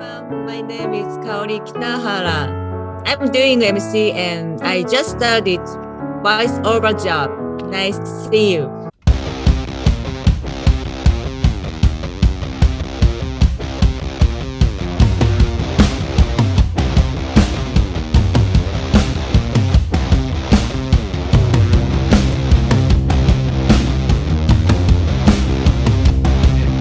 everyone. My name is Kaori Kitahara. I'm doing MC and I just started voiceover job. Nice to see you.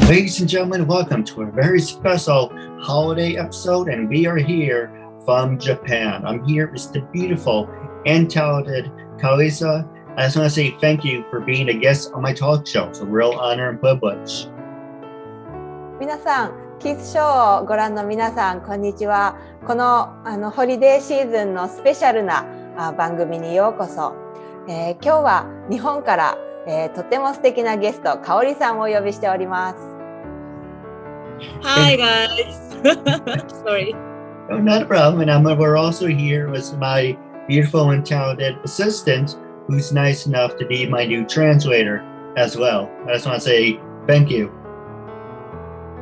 Ladies and gentlemen, welcome to a very special holiday episode, and we are here from Japan. I'm here with the beautiful and talented Kaori. I just want to say thank you for being a guest on my talk show. It's a real honor and privilege. 皆さん、キースショーをご覧の皆さん、こんにちは。このホリデーシーズンのスペシャルな番組にようこそ。今日は日本から、とても素敵なゲスト、かおりさんをお呼びしております。Hi guys. Sorry. Oh, not a problem. And we're also here with my beautiful and talented assistant, who's nice enough to be my new translator as well. I just want to say thank you.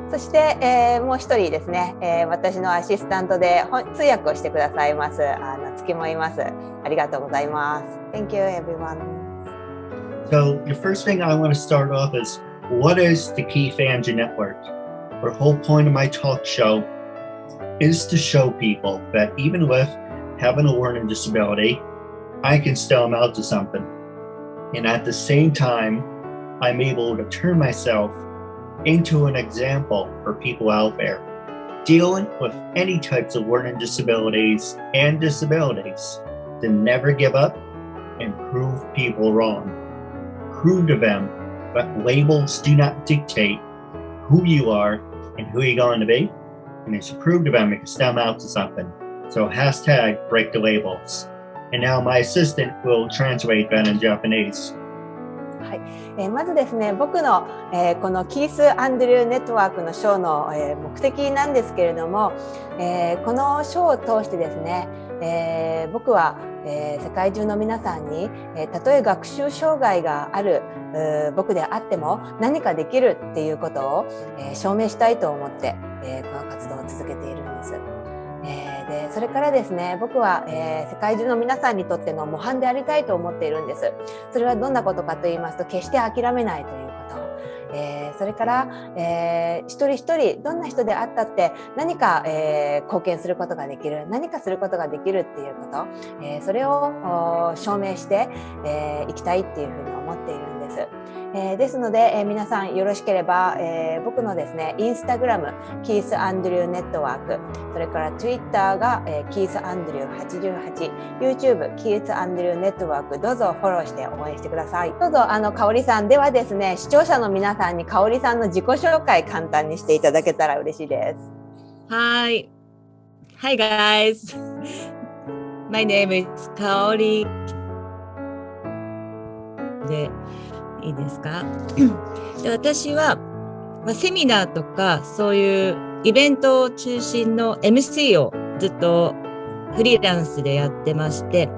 そして、もう一人ですね、私のアシスタントで通訳をしてくださいます夏希もいます。ありがとうございます。Thank you, everyone. So the first thing I want to start off is, what is the KeithAndrewNetwork?The whole point of my talk show is to show people that even with having a learning disability, I can still amount to something. And at the same time, I'm able to turn myself into an example for people out there dealing with any types of learning disabilities and disabilities, to never give up and prove people wrong. Prove to them that labels do not dictate who you are and who you're going to be, and they should prove to them it can stem out to something. So hashtag break the labels. And now my assistant will translate that in Japanese. はい、まずですね、僕の、このキース・アンドリュー・ネットワークのショーの、目的なんですけれども、このショーを通してですね、僕は、世界中の皆さんに、たとえ学習障害がある僕であっても何かできるっていうことを、証明したいと思って、この活動を続けているんです。でそれからですね、僕は、世界中の皆さんにとっての模範でありたいと思っているんです。それはどんなことかと言いますと、決して諦めないということ。それから、一人一人どんな人であったって何か、貢献することができる、何かすることができるっていうこと、それを証明して、いきたいっていうふうに思っているんです。ですので、皆さんよろしければ、僕のですね、インスタグラムキース・アンドリュー・ネットワーク、それからツイッターが、キース・アンドリュー88、YouTube キース・アンドリュー・ネットワーク、どうぞフォローして応援してください。どうぞかおりさんではですね、視聴者の皆さんにかおりさんの自己紹介簡単にしていただけたら嬉しいです。Hi guys. My name is Kaori. でいいですか？で、私は、セミナーとかそういうイベントを中心の MC をずっとフリーランスでやってまして、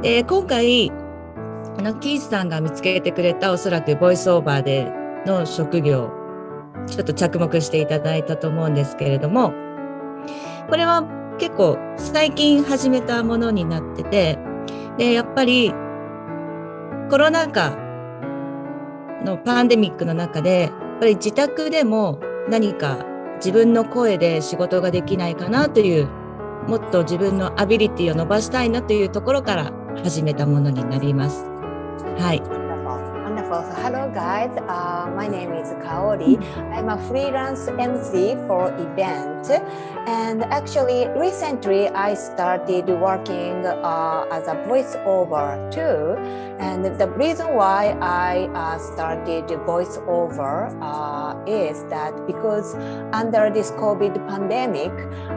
で今回キースさんが見つけてくれたおそらくボイスオーバーでの職業、ちょっと着目していただいたと思うんですけれども、これは結構最近始めたものになってて、でやっぱりコロナ禍のパンデミックの中で、やっぱり自宅でも何か自分の声で仕事ができないかなという、もっと自分のアビリティを伸ばしたいなというところから始めたものになります。はい。So, hello guys, my name is Kaori. I'm a freelance MC for event, and actually recently I started working as a voiceover too. And the reason why I started voiceover is that because under this COVID pandemic,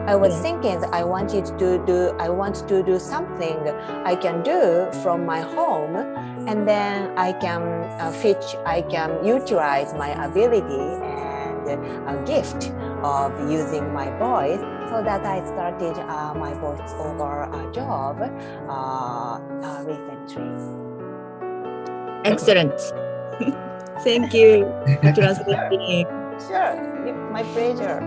I was thinking that I want to do something I can do from my home, and then I can utilize my ability and a gift of using my voice, so that I started my voiceover job recently. Excellent. Thank you for translating. Sure, my pleasure.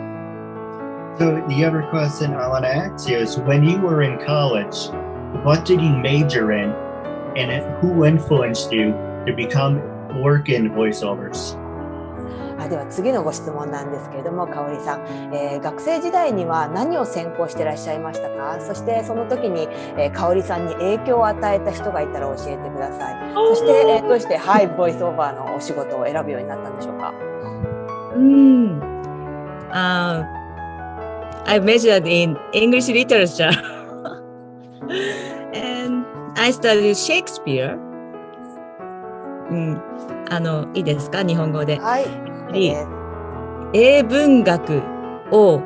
So the other question I want to ask you is, when you were in college, what did you major in, and who influenced you to become work in voiceovers? では次のご質問なんですけれども、香織さん、学生時代には何を専攻していらっしゃいましたか？そしてその時に、香織さんに影響を与えた人がいたら教えてください。そして、どうして、はい、ボイスオーバーのお仕事を選ぶようになったんでしょうか？I majored in English literature and I studied Shakespeare. いいですか？日本語で。はい。英文学を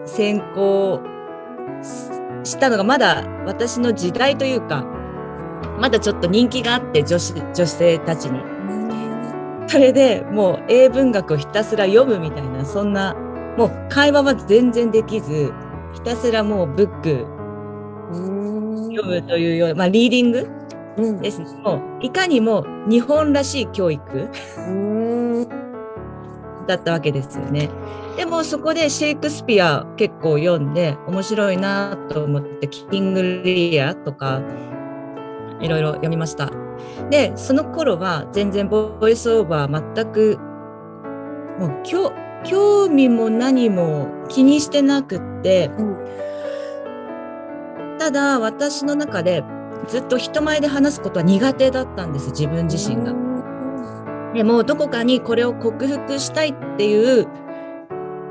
専攻したのがまだ私の時代というか、まだちょっと人気があって、女性たちに。それでもう英文学をひたすら読むみたいな、そんなもう会話は全然できず、ひたすらもうブック読むというような、リーディングですね。もういかにも日本らしい教育だったわけですよね。でもそこでシェイクスピア結構読んで面白いなと思って、キングリアとかいろいろ読みました。で、その頃は全然ボイスオーバー全くもう興味も何も気にしてなくって、ただ私の中でずっと人前で話すことは苦手だったんです、自分自身が。でもどこかにこれを克服したいっていう、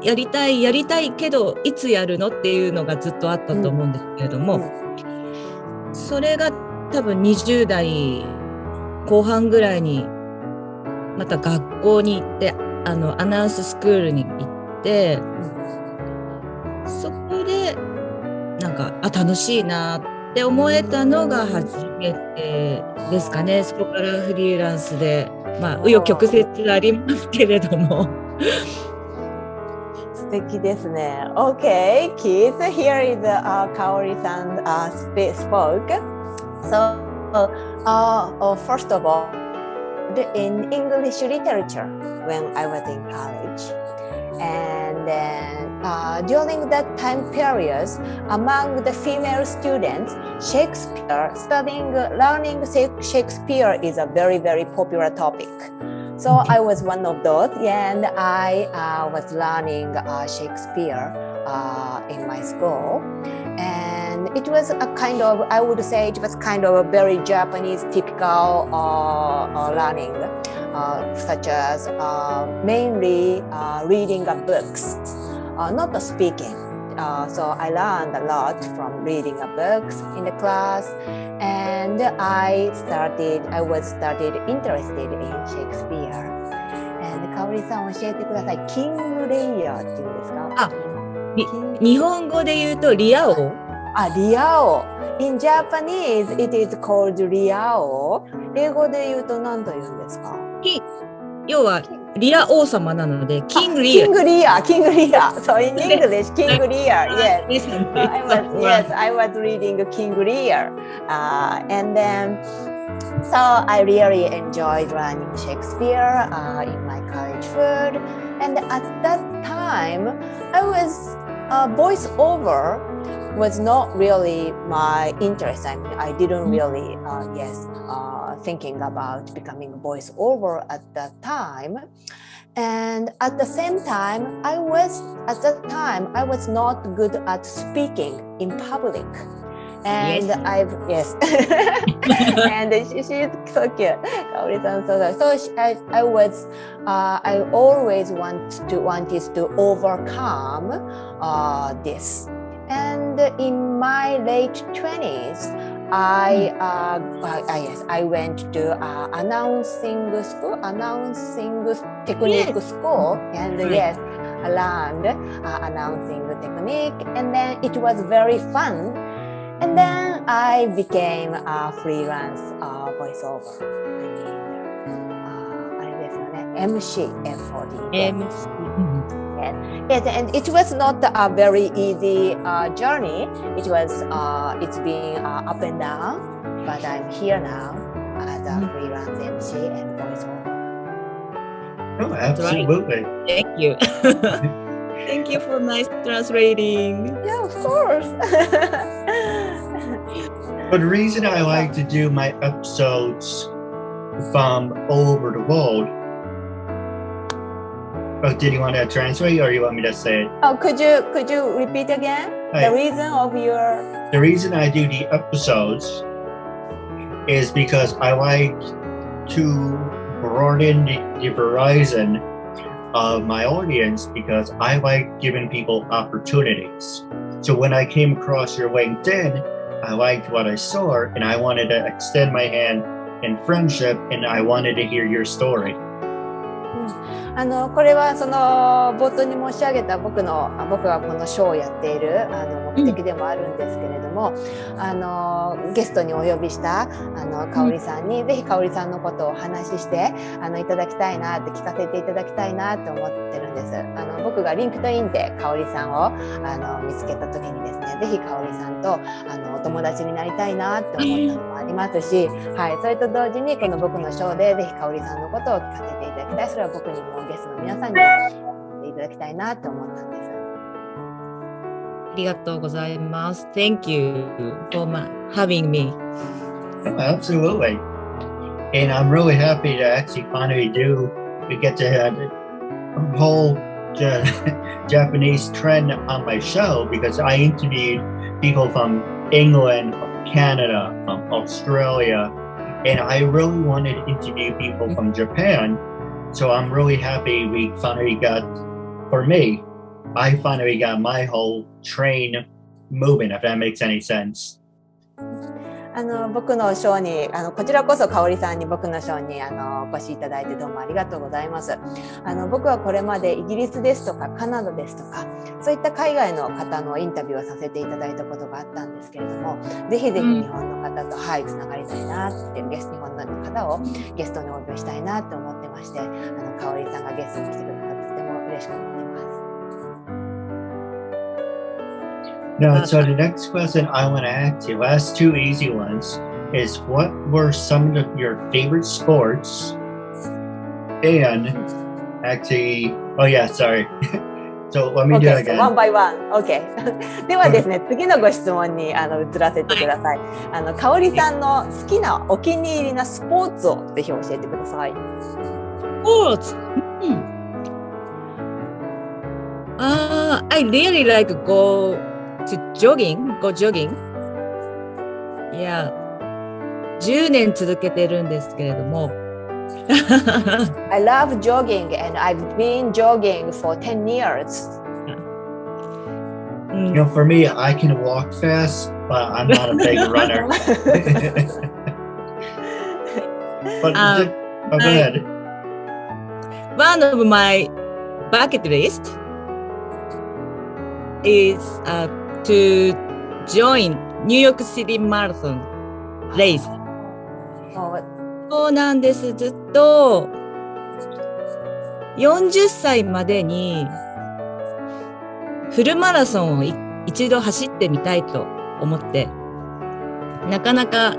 やりたいけどいつやるのっていうのがずっとあったと思うんですけれども、それが多分20代後半ぐらいにまた学校に行って、アナウンススクールに行って、そこでなんか楽しいなって思えたのが初めてですかね。そこからフリーランスで、紆余曲折ありますけれども。素敵ですね。Okay, Keith, here is Kaori-san spoke. So, first of all, in English literature when I was in college, and then during that time period, among the female students, learning Shakespeare is a very, very popular topic. So I was one of those, and I was learning Shakespeare in my school. And it was a kind of, I would say it was kind of a very Japanese typical learning, such as mainly reading books, not speaking. So I learned a lot from reading books in the class, and I was interested in Shakespeare. And 香織さん教えてください。キングレイヤーっていうんですか？日本語で言うとリア王。リア王。In Japanese, it is called リア王。英語で言うと何と言うんですか？要はリア王様なので、キングリア。キングリア。So in English, King Lear. Yes. I was reading King Lear. And then, so I really enjoyed learning Shakespeare in my college. And at that time, voiceover was not really my interest. I mean, I didn't really, thinking about becoming a voiceover at that time. And at the same time, I was not good at speaking in public. And yes. And she's so cute. So I always wanted to overcome this. And in my late 20s, I went to announcing technique school, and yes, I learned announcing technique, and then it was very fun. And then I became a freelance voiceover. MC FOD. Yes, and it was not a very easy journey. It's been up and down, but I'm here now as a freelance MC and voiceover. Oh, absolutely. Thank you. Thank you for nice translating. Yeah, of course. But the reason I like to do my episodes from all over the world. Oh, did you want to translate or you want me to say it? Oh, could you repeat again? The reason of your... The reason I do the episodes is because I like to broaden the horizon of my audience because I like giving people opportunities. So when I came across your LinkedIn, I liked what I saw and I wanted to extend my hand in friendship and I wanted to hear your story. これはその冒頭に申し上げた僕がこのショーをやっている目的でもあるんですけれども、ゲストにお呼びした香織さんにぜひ香織さんのことをお話ししていただきたいなって聞かせていただきたいなって思ってるんです。僕がリンクトインで香織さんを見つけた時にですね、ぜひ香織さんとお友達になりたいなって思ったのもありますし、はい、それと同時にこの僕のショーでぜひ香織さんのことを聞かせていただきたい。それは僕にもゲストの皆さんにもいただきたいなって思ったんです。ありがとうございます。Thank you for having me. Oh, absolutely. And I'm really happy to actually finally get to have a whole Japanese trend on my show because I interviewed people from England, from Canada, from Australia, and I really wanted to interview people from Japan. So I'm really happy we finally got, for me, I finally got my whole train moving, if that makes any sense. 僕のショーにこちらこそ香織さんに僕のショーにお越しいただいてどうもありがとうございます。僕はこれまでイギリスですとかカナダですとかそういった海外の方のインタビューをさせていただいたことがあったんですけれども、ぜひぜひ日本の方と、はい、つながりたいなって日本の方をゲストにお呼びしたいなって思ってまして、香織さんがゲストに来てくださってとても嬉しく思ってます。Now, so the next question I want to ask you, last two easy ones, is what were some of your favorite sports? And actually, oh yeah, sorry. So let me do it again. So one by one. Okay. ではですね、次のご質問に移らせてください。香織さんの好きなお気に入りなスポーツをぜひ教えてください。スポーツ。I really like go jogging. Yeah. 10年続けてるんですけれども。I love jogging and I've been jogging for 10 years. You know, for me, I can walk fast, but I'm not a big runner. But go ahead. One of my bucket list is to join New York City Marathon race. そうなんです。ずっと40歳までにフルマラソンを一度走ってみたいと思って、なかなか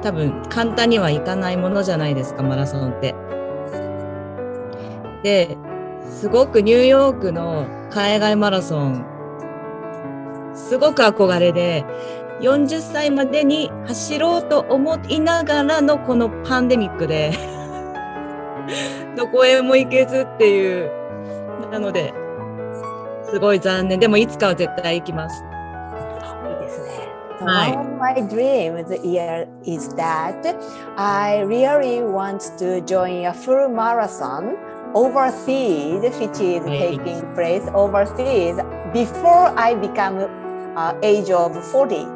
多分簡単にはいかないものじゃないですか、マラソンって。で、すごくニューヨークの海外マラソンすごく憧れで、40歳までに走ろうと思いながらのこのパンデミックでどこへも行けずっていう、なのですごい残念。でもいつかは絶対行きます。いいですね。So one of my dreams is that I really want to join a full marathon overseas, which is taking place overseas before I become age of 40.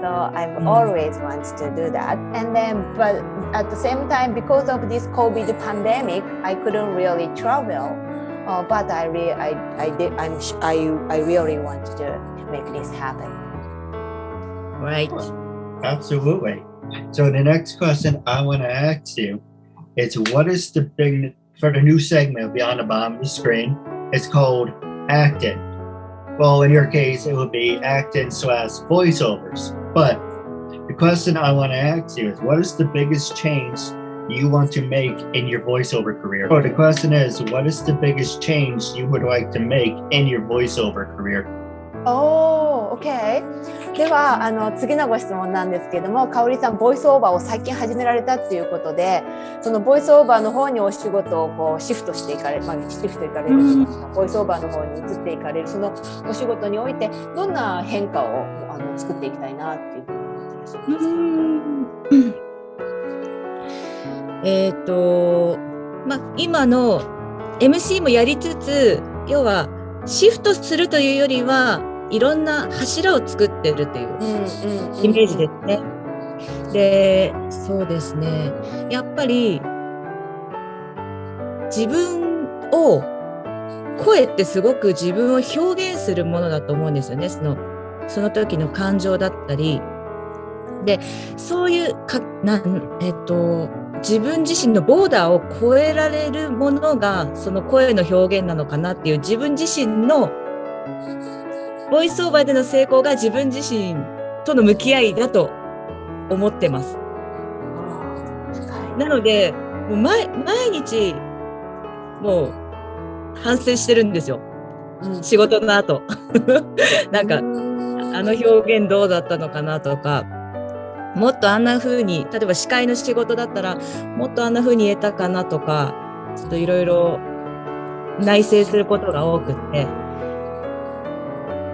So I've always wanted to do that. And then, but at the same time, because of this COVID pandemic, I couldn't really travel. But I really want to make this happen. Right. Absolutely. So the next question I want to ask you is, what is the big, for the new segment beyond the bottom of the screen, it's called acting. Well, in your case, it would be acting / voiceovers. But the question I want to ask you is, what is the biggest change you want to make in your voiceover career? So the question is, what is the biggest change you would like to make in your voiceover career? OK。では次のご質問なんですけれども、かおりさんボイスオーバーを最近始められたっていうことで、そのボイスオーバーの方にお仕事をこうシフトしていかれる、シフトいかれるといいますか、ボイスオーバーの方に移っていかれる、そのお仕事においてどんな変化を作っていきたいなっていうふうに思ってらっしゃいますか？今の MC もやりつつ、要はシフトするというよりはいろんな柱を作ってるというイメージですね。で、そうですね。やっぱり自分を、声ってすごく自分を表現するものだと思うんですよね。その時の感情だったり。で、そういう自分自身のボーダーを超えられるものがその声の表現なのかなっていう、自分自身のボイスオーバーでの成功が自分自身との向き合いだと思ってます。なのでもう毎日もう反省してるんですよ、仕事の後なんか表現どうだったのかなとか、もっとあんな風に、例えば司会の仕事だったらもっとあんな風に言えたかなとか、ちょっといろいろ内省することが多くって、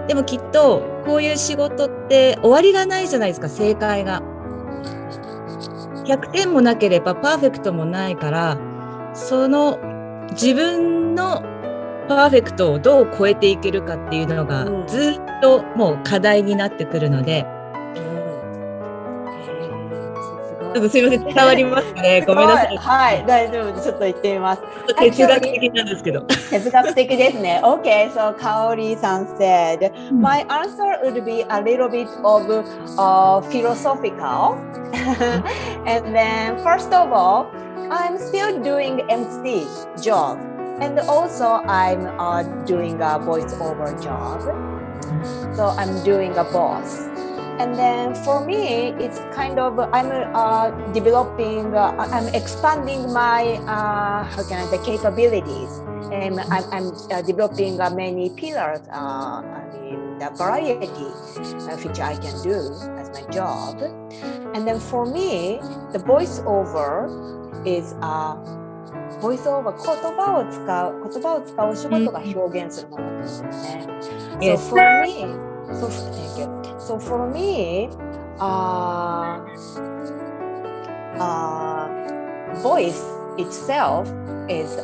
でもきっとこういう仕事って終わりがないじゃないですか。正解が100点もなければパーフェクトもないから、その自分のパーフェクトをどう超えていけるかっていうのがずっともう課題になってくるので、ちょっとすいません、伝わりますかね。ごめんなさい。はい、大丈夫です。ちょっと言ってみます。哲学的なんですけど。哲学的ですね。Okay, so Kaori san said, my answer would be a little bit of philosophical. And then, first of all, I'm still doing MC job, and also I'm doing a voiceover job. So I'm doing a boss. And then for me, it's kind of, I'm developing, I'm expanding my, capabilities. And I'm developing many pillars, the variety which I can do as my job. And then for me, the voiceover is voiceover 言葉を使うお仕事が表現するものですよね。So for me, thank you. So for me, voice itself is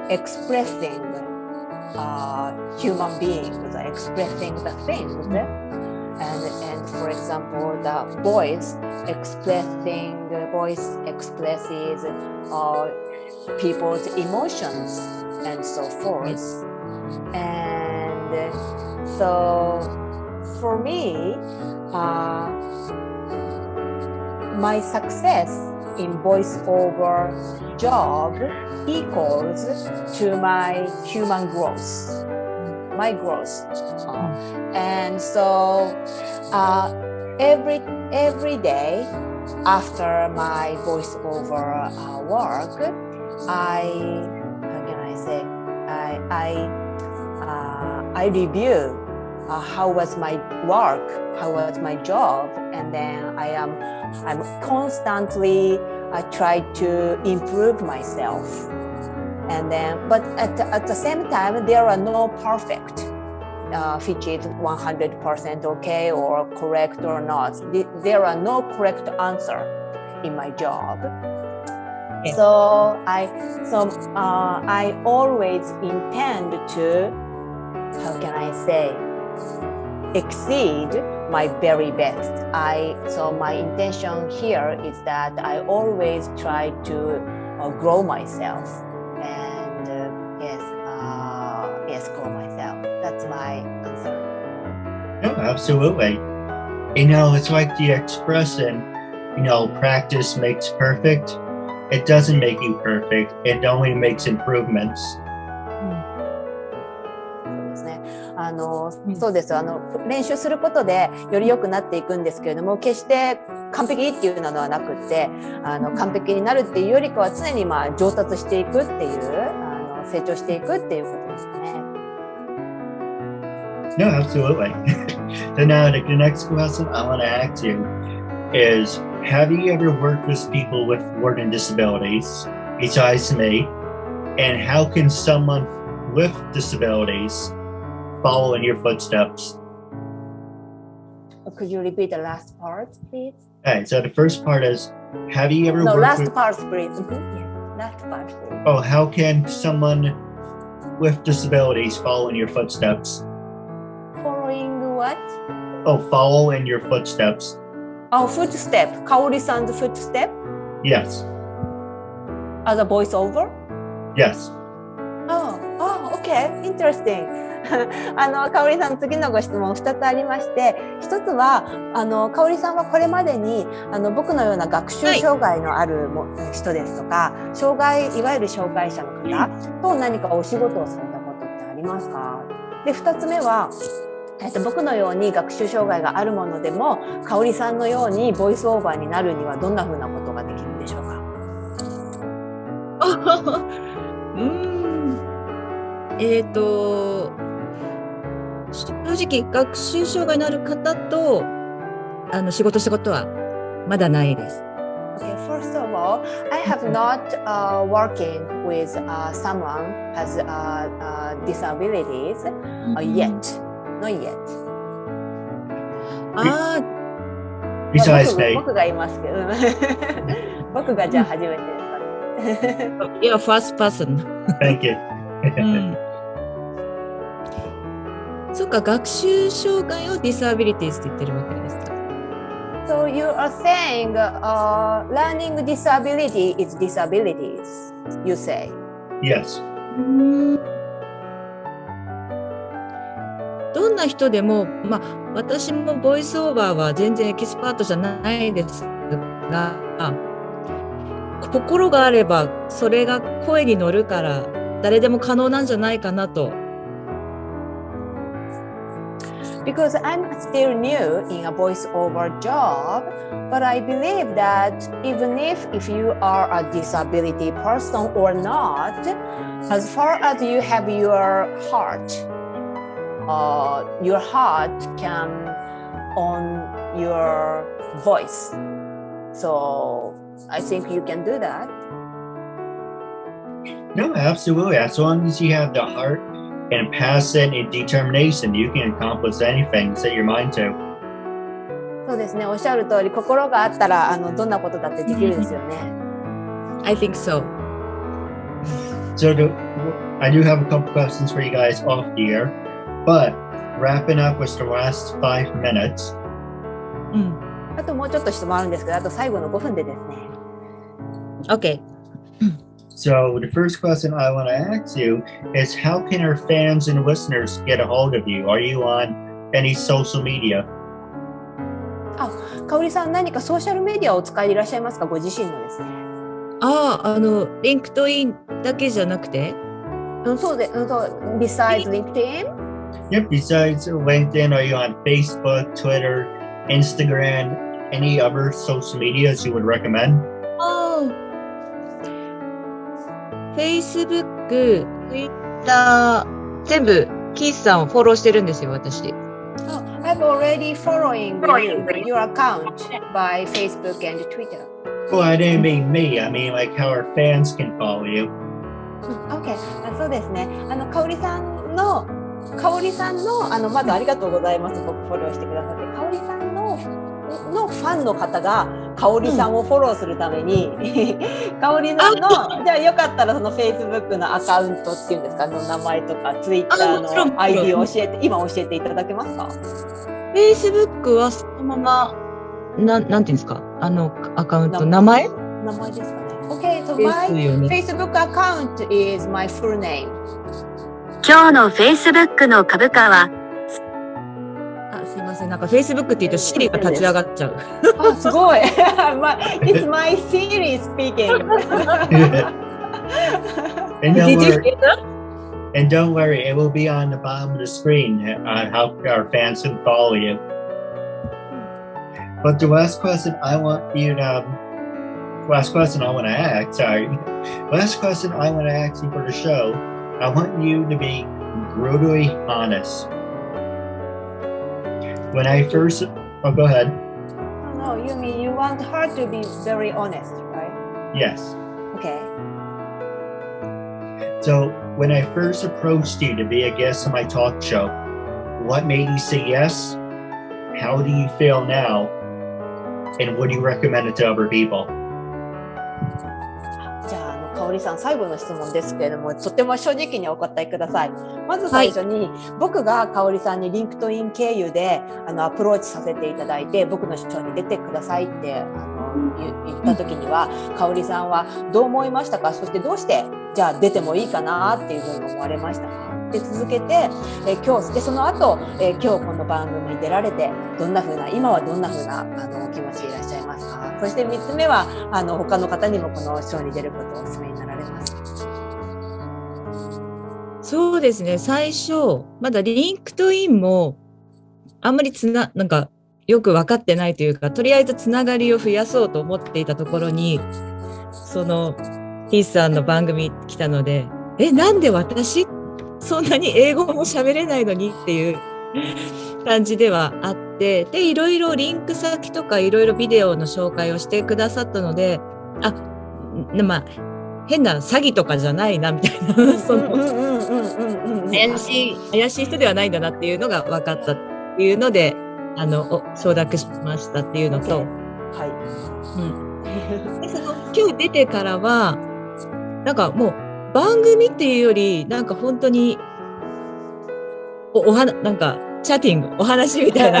expressing human beings, expressing the things. And for example, the voice expresses people's emotions and so forth. And so for me, my success in voiceover job equals to my human growth, my growth. And so every day after my voiceover work, I review how was my work, how was my job, and then I'm constantly try to improve myself. And then, but at the same time, there are no perfect, which is 100% okay or correct or not. There are no correct answer in my job. Yeah. So I always intend to, how can I say, exceed my very best. So my intention here is that I always try to grow myself, and grow myself. That's my answer. No, absolutely. It's like the expression, practice makes perfect. It doesn't make you perfect. It only makes improvements. そうです。練習することでより良くなっていくんですけれども、決して完璧っていうのはなくって、完璧になるっていうよりかは常に上達していくっていう、成長していくっていうことですね。No, absolutely. So now the next question I want to ask you is, have you ever worked with people with learning disabilities, besides me, and how can someone with disabilities follow in your footsteps? Could you repeat the last part, please? Okay, so the first part is, have you ever No, worked last with... part, please. Yes, last part, please. Oh, how can someone with disabilities follow in your footsteps? Following what? Oh, follow in your footsteps. Oh, footstep. Kaori-san's footstep Yes. as a voiceover? Yes. Oh, okay. Interesting. 香織さん、次のご質問2つありまして、1つは香織さんはこれまでに僕のような学習障害のある人ですとか、いわゆる障害者の方と何かお仕事をされたことってありますか？で、2つ目は僕のように学習障害があるものでも香織さんのようにボイスオーバーになるにはどんなふうなことができるんでしょうか？正直学習障害のある方と仕事したことはまだないです。Okay, first of all, I have not working with someone has disabilities yet. Not yet. Besides me. 僕がいますけど僕がじゃあ初めてですかね。You're first person. Thank you. そうか、学習障害を disabilities って言ってるわけですか。So you are saying learning disability is disabilities, you say? Yes. どんな人でも、私もボイスオーバーは全然エキスパートじゃないですが、心があればそれが声に乗るから誰でも可能なんじゃないかなと。Because I'm still new in a voiceover job, but I believe that even if you are a disability person or not, as far as you have your heart can own your voice. So I think you can do that. No, absolutely. As long as you have the heart and passion and determination, you can accomplish anything. Set your mind to. そうですね。おっしゃる通り、心があったらどんなことだってできるですよね。I think so. So I do have a couple questions for you guys off the air, but wrapping up with the last 5 minutes. あともうちょっと質問あるんですけど、あと最後の5分でですね。Okay. So the first question I want to ask you is, how can our fans and listeners get a hold of you? Are you on any social media? 香織さん、何かソーシャルメディアをお使いでいらっしゃいますか？ご自身のですね。リンクトインだけじゃなくて？そうで、besides LinkedIn? Yep, besides LinkedIn, are you on Facebook, Twitter, Instagram, any other social medias you would recommend? Facebook、Twitter、全部キースさんをフォローしてるんですよ、私。I'm already following your account by Facebook and Twitter. Well, I didn't mean me. I mean like how our fans can follow you. Okay. そうですね。香織さんのまずありがとうございます。僕フォローしてくださって、香織さんのファンの方が香織さんをフォローするために、香織さんのじゃあよかったらその Facebook のアカウントっていうんですか、名前とか Twitter の ID を今教えていただけますか？Facebook はそのままなんていうんですか、アカウント名前ですかね。Okay, so my Facebook account is my full name. 今日の Facebook の株価はすいません、なんか Facebook って言うと Siri が立ち上がっちゃう。すごい。It's my Siri speaking. And now Did you hear that? And don't worry, it will be on the bottom of the screen on how our fans can follow you. But the last question I want to ask you for the show, I want you to be brutally honest. When I first, go ahead. No, you mean you want her to be very honest, right? Yes. Okay. So when I first approached you to be a guest on my talk show, what made you say yes? How do you feel now? And would you recommend it to other people? じゃあ、香織さん、最後の質問ですけれども、とても正直にお答えください。まず最初に、僕が香織さんにリンクトイン経由でアプローチさせていただいて、僕のショーに出てくださいって言った時には、香織さんはどう思いましたか？そしてどうしてじゃあ出てもいいかなっていうふうに思われましたか？で続けて、今日でその後、今日この番組に出られて今はどんな風なお気持ちでいらっしゃいますか？そして3つ目は他の方にもこのショーに出ることをお勧めになられますか？そうですね、最初まだリンクトインもあんまりなんかよく分かってないというか、とりあえずつながりを増やそうと思っていたところに、そのキースさんの番組来たので、なんで私そんなに英語も喋れないのにっていう感じではあって、でいろいろリンク先とかいろいろビデオの紹介をしてくださったので、まあ変な詐欺とかじゃないなみたいな、その怪しい人ではないんだなっていうのが分かったっていうので、承諾しましたっていうのと、でその今日出てからはなんかもう番組っていうよりなんか本当になんかチャッティングお話みたいな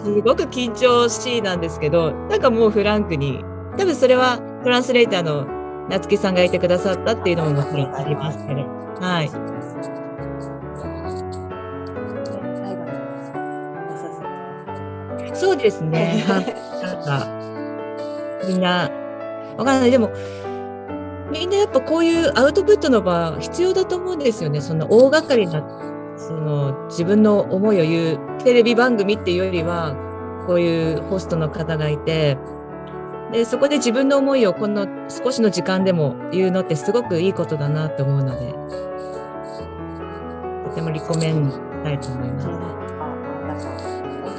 すごく緊張しいなんですけど、なんかもうフランクに、多分それはトランスレーターの夏木さんがいてくださったっていうのももちろんありますけど、はい。そうですね。なんかみんなわかんない、でもみんなやっぱこういうアウトプットの場必要だと思うんですよね。その大掛かりなその自分の思いを言うテレビ番組っていうよりは、こういうホストの方がいて、でそこで自分の思いをこの少しの時間でも言うのってすごくいいことだなと思うので、とてもリコメンしたいと思います。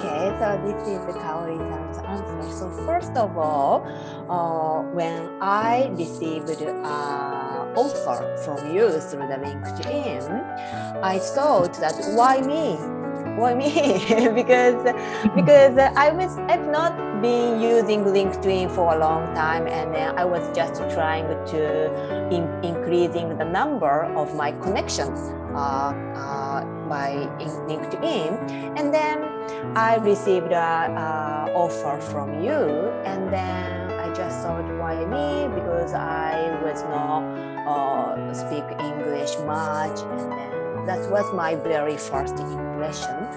Okay, so this is the Kaori-san's answer. So first of all, when I received offer from you through the LinkedIn, I thought that why me? Why me? because I've not been using LinkedIn for a long time, and then I was just trying to increasing the number of my connections by LinkedIn, and then I received an offer from you, and then I just thought why me, because I was not speak English much, and then that was my very first impression.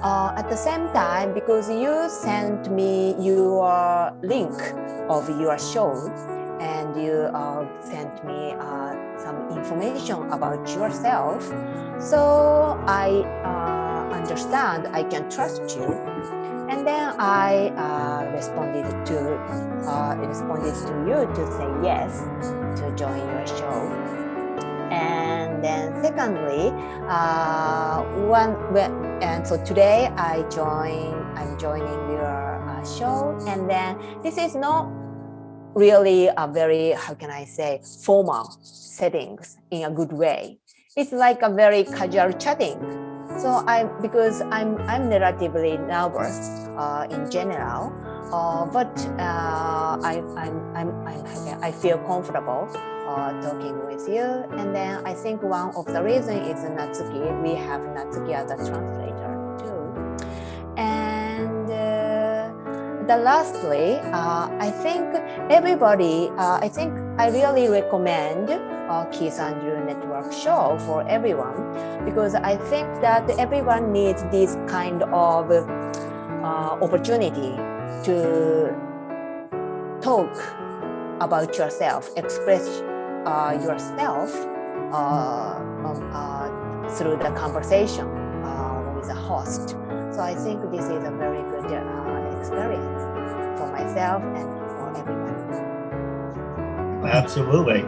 At the same time, because you sent me your link of your show, and you sent me some information about yourself, so I understand I can trust you, and then I responded to you to say yes to join your show. And then secondly, so today I'm joining your show, and then this is not really a very, how can I say, formal settings in a good way. It's like a very casual chatting. So because I'm relatively nervous in general, but I feel comfortable talking with you. And then I think one of the reasons is Natsuki. We have Natsuki as a translator too. And lastly, I think everybody, I really recommend KeithAndrewNetWork show for everyone, because I think that everyone needs this kind of opportunity to talk about yourself, express yourself through the conversation with the host. So I think this is a very good experience for myself and for everyone. Absolutely.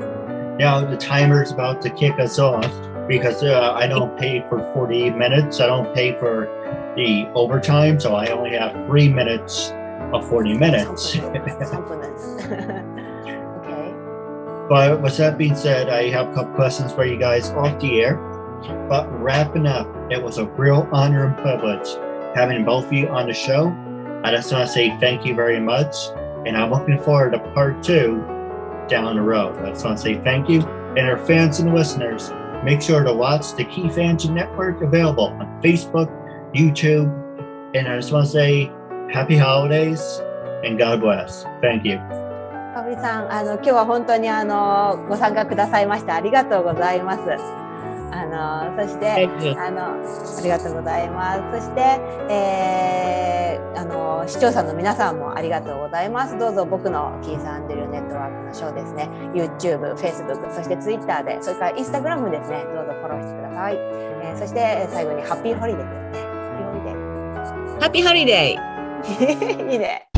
Now the timer is about to kick us off because I don't pay for 40 minutes. I don't pay for the overtime, so I only have 3 minutes of 40 minutes. Okay. But with that being said, I have a couple questions for you guys off the air. But wrapping up, it was a real honor and privilege having both of you on the show. I just want to say thank you very much, and I'm looking forward to part 2 down the road. I just want to say thank you, and our fans and listeners, make sure to watch the Keith Andrew Network available on Facebook, YouTube, and I just want to say happy holidays and God bless. Thank you. かおりさん、今日は本当にご参加くださいましてありがとうございます。そしてありがとうございます。そして、視聴者の皆さんもありがとうございます。どうぞ僕のキース・アンドリュー・ネットワークのショーですね、YouTube、Facebook、そして Twitter で、それから Instagram ですね、どうぞフォローしてください。そして最後にハッピーホリデーですね。ハッピーホリデー。ハッピーホリデー。いいね。